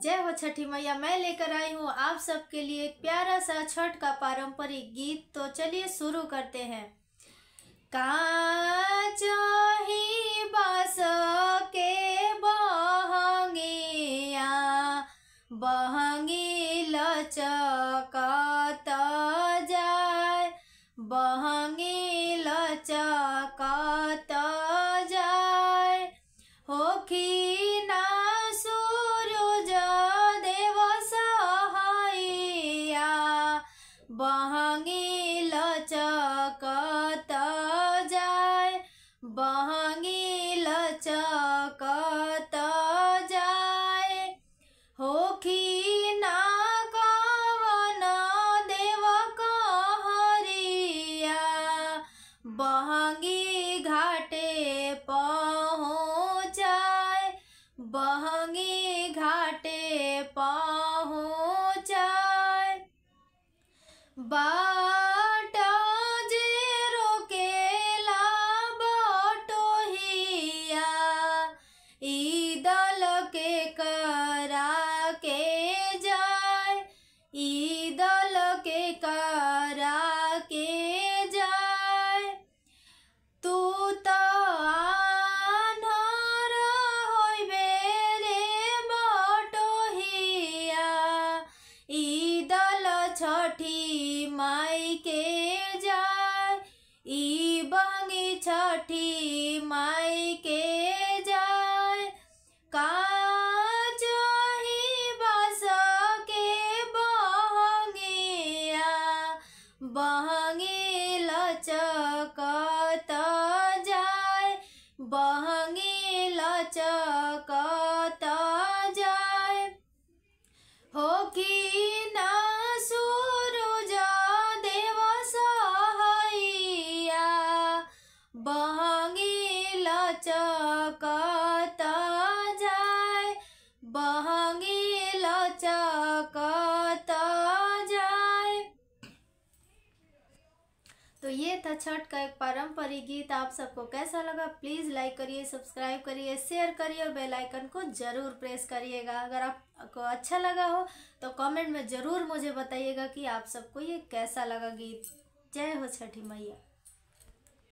जय हो छठी मैया। मैं लेकर आई हूँ आप सबके लिए एक प्यारा सा छठ का पारंपरिक गीत। तो चलिए शुरू करते हैं। काचही बास के बहंगिया बहंगी लचकत जाय, बहंगी लचकत जाय। होखी ना सूरज देव सहाइया, बहंगी लचकत जाय, बहंगी लचकत जाय। होखी ना कवन देव कहरिया, बहंगी घाटे पहुँचाय, बहंगी घाटे पहुँचाय। बाट जे रोकेला बटोहिया, ई दल के करा के जाय, ई दल के करा के जाय। तू तो आन्हर होइबे रे बटोहिया, ई दल छठी माई के जाय, ई बहंगी छठी माई के जाय। काचही बास के बहंगिया बहंगी लचकत जाय, बहंगी लचकत जाय। होखी ना सूरज देव सहाइया, बहंगी लचकत जाय, बहंगी लचकत जाय। तो ये था छठ का एक पारंपरिक गीत। आप सबको कैसा लगा प्लीज़ लाइक करिए, सब्सक्राइब करिए, शेयर करिए और बेल आइकन को ज़रूर प्रेस करिएगा। अगर आपको अच्छा लगा हो तो कमेंट में ज़रूर मुझे बताइएगा कि आप सबको ये कैसा लगा गीत। जय हो छठी मैया।